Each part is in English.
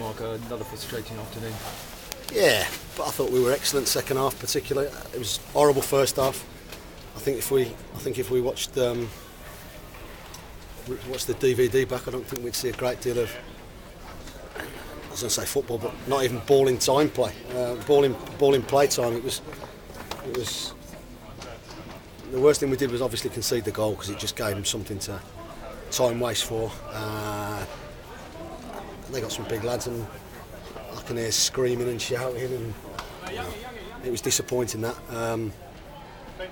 Mark, another frustrating afternoon. Yeah, but I thought we were excellent second half, particularly. It was horrible first half. I think if we watched the DVD back, I don't think we'd see a great deal of, I was going to say football, but not even ball in time play, ball in play time. It was the worst thing we did was obviously concede the goal, because it just gave them something to time waste for. They got some big lads, and I can hear screaming and shouting, and it was disappointing that.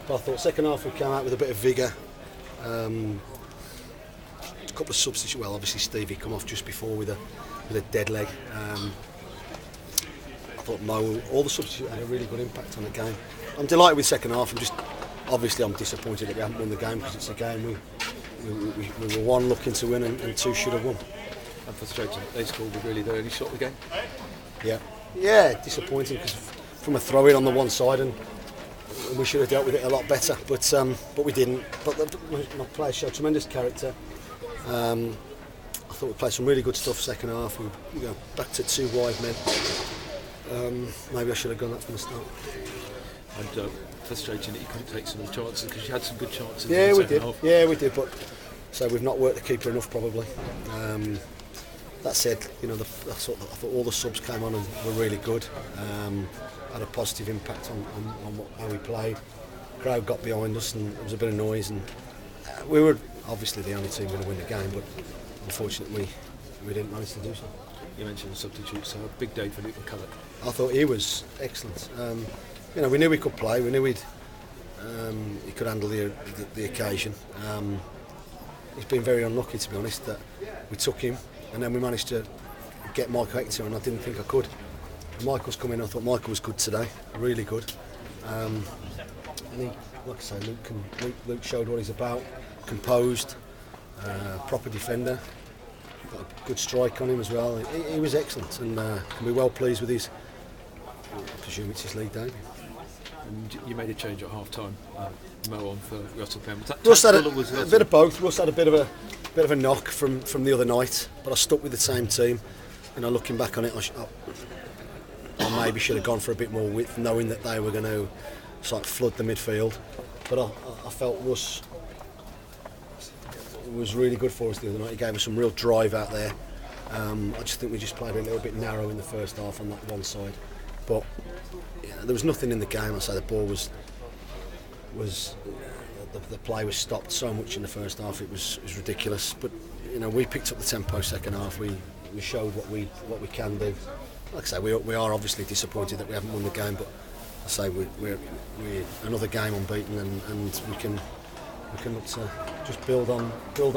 But I thought second half we came out with a bit of vigour. A couple of substitutes. Well, obviously Stevie come off just before with a dead leg. I thought Mo, all the substitutes had a really good impact on the game. I'm delighted with second half. I'm disappointed that we haven't won the game, because it's a game we were one looking to win and two should have won. And frustrating. They scored really the early shot of the game. Yeah, disappointing, because from a throw-in on the one side, and we should have dealt with it a lot better, but we didn't. But my players showed tremendous character. I thought we played some really good stuff second half. We go back to two wide men. Maybe I should have gone that from the start. And frustrating that you couldn't take some of the chances, because you had some good chances. Yeah, in the we did. half. Yeah, we did. But so we've not worked the keeper enough, probably. That said, I thought all the subs came on and were really good. Had a positive impact on how we played. The crowd got behind us, and there was a bit of noise, and we were obviously the only team going to win the game, but unfortunately we didn't manage to do so. You mentioned the substitutes, so a big day for Luke McCulloch. I thought he was excellent. We knew he could play. We knew he could handle the occasion. He's been very unlucky, to be honest, that we took him and then we managed to get Mark Yates, and I didn't think I could. And Michael's come in. I thought Michael was good today, really good. And he, like I say, Luke showed what he's about. Composed, proper defender. Got a good strike on him as well. He was excellent, and can be well pleased with his. I presume it's his league debut. And you made a change at half time. Mo on for Russell Penn. Russ had a bit of both. Russ had a bit of a knock from the other night, but I stuck with the same team. Looking back on it, I maybe should have gone for a bit more width, knowing that they were going to sort of flood the midfield. But I felt Russ was really good for us the other night. He gave us some real drive out there. I just think we just played a little bit narrow in the first half on that one side. But there was nothing in the game. I say the ball was the play was stopped so much in the first half. It was ridiculous. But we picked up the tempo second half. We showed what we can do. Like I say, we are obviously disappointed that we haven't won the game. But I say we're another game unbeaten, and we can look to just build on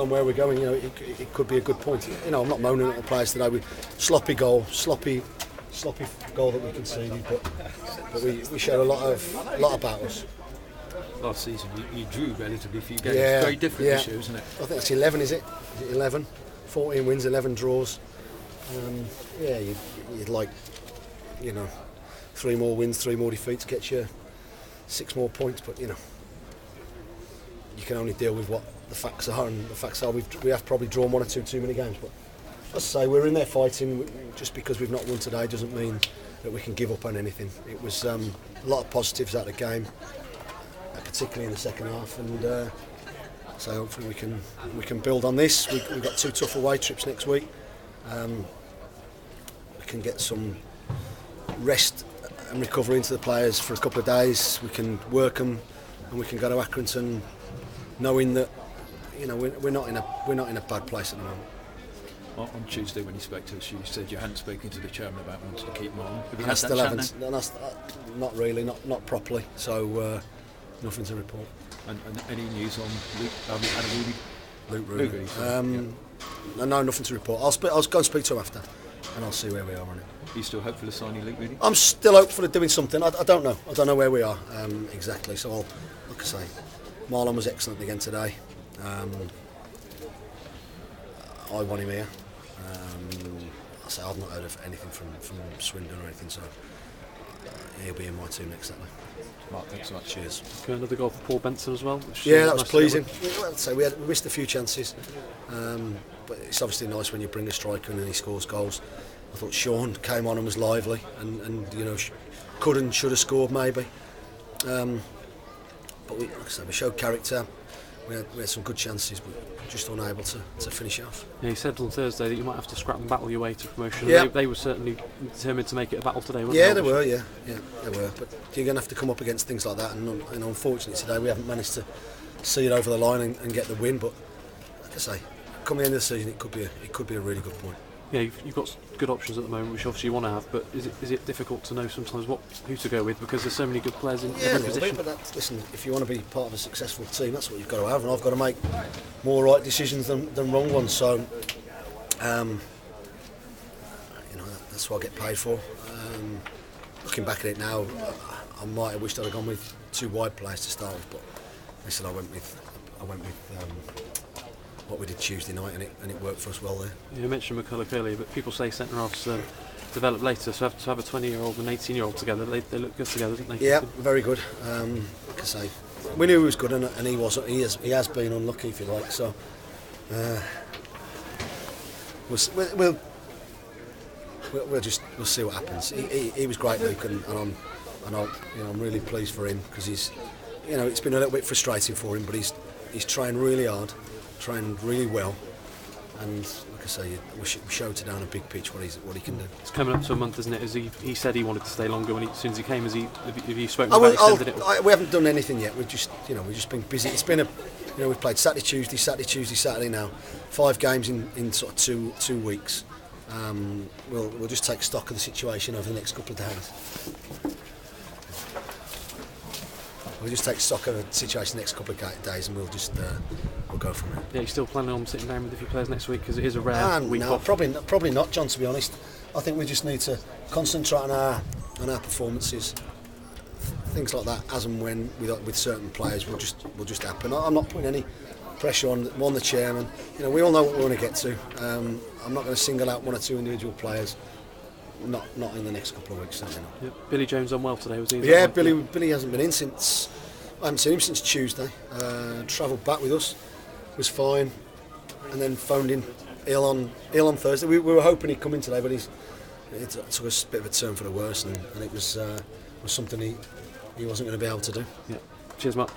where we're going. It could be a good point. I'm not moaning at the players today. We sloppy goal that we conceded, but we showed a lot about us. Last season you drew relatively few games. Yeah, very different this year, isn't it? I think that's 11, is it? Is it 11? 14 wins, 11 draws. You'd like, 3 more wins, 3 more defeats gets you 6 more points, but you can only deal with what the facts are, and the facts are we have probably drawn 1 or 2 too many games. But as I say, we're in there fighting. Just because we've not won today doesn't mean that we can give up on anything. It was a lot of positives out of the game, particularly in the second half, and so hopefully we can build on this. We've got 2 tough away trips next week. We can get some rest and recovery into the players for a couple of days. We can work them, and we can go to Accrington knowing that we're not in a bad place at the moment. On Tuesday when you spoke to us, you said you hadn't spoken to the chairman about wanting to keep him on. Have you had that chat now? Not really, not properly. So nothing to report. And any news on Luke Rooney? No, nothing to report. I'll go and speak to him after, and I'll see where we are on it. Are you still hopeful of signing Luke Rooney? I'm still hopeful of doing something. I don't know. I don't know where we are exactly. So like I say, Marlon was excellent again today. I want him here. I've not heard of anything from Swindon or anything, so he'll be in my team next Saturday. Mark, thanks so much. Cheers. Another goal for Paul Benson as well. Yeah, that was pleasing. So we missed a few chances, but it's obviously nice when you bring a striker in and he scores goals. I thought Sean came on and was lively, and you know, could and should have scored maybe. But like I said, we showed character. We had some good chances, but just unable to finish it off. Yeah, you said on Thursday that you might have to scrap and battle your way to promotion. Yeah. They were certainly determined to make it a battle today, weren't Yeah, they? they were. Yeah, they were. But you're going to have to come up against things like that, and unfortunately today we haven't managed to see it over the line and get the win. But like I say, come the end of the season, it could be a really good point. Yeah, you've got good options at the moment, which obviously you want to have, but is it difficult to know sometimes who to go with, because there's so many good players in every position? But listen, if you want to be part of a successful team, that's what you've got to have, and I've got to make more right decisions than wrong ones. So, you know, that's what I get paid for. Looking back at it now, I might have wished I'd have gone with 2 wide players to start with, but listen, I went with what we did Tuesday night, and it worked for us well there. You mentioned McCulloch earlier, but people say centre halves develop later, so to have a 20-year-old and 18-year-old together, they look good together, don't they? Yeah, very good. Like I say, we knew he was good, and he wasn't. He has been unlucky, if you like. So we'll see what happens. He was great, Luke, and I'm really pleased for him, because he's, you know, it's been a little bit frustrating for him, but he's trained really hard, trained really well, and like I say, we showed today on a big pitch what he can do. It's coming up to a month, isn't it? He said he wanted to stay longer as soon as he came. Have you spoken about extending it? We haven't done anything yet. We've just been busy. It's been we've played Saturday, Saturday now, 5 games in sort of two weeks. We'll just take stock of the situation over the next couple of days. We'll just take stock of the situation the next couple of days, and we'll go from there. Yeah, you're still planning on sitting down with a few players next week, because it is a rare week off? Probably not, John. To be honest, I think we just need to concentrate on our performances. Things like that, as and when with certain players, will just happen. I'm not putting any pressure on the chairman. You know, we all know what we want to get to. I'm not going to single out 1 or 2 individual players. Not in the next couple of weeks, certainly not. Yep. Billy Jones unwell today, was he? Yeah, Billy hasn't been in since. I haven't seen him since Tuesday. Travelled back with us, was fine, and then phoned in ill on Thursday. We were hoping he'd come in today, but it took us a bit of a turn for the worse, and it was something he wasn't going to be able to do. Yeah. Cheers, Mark.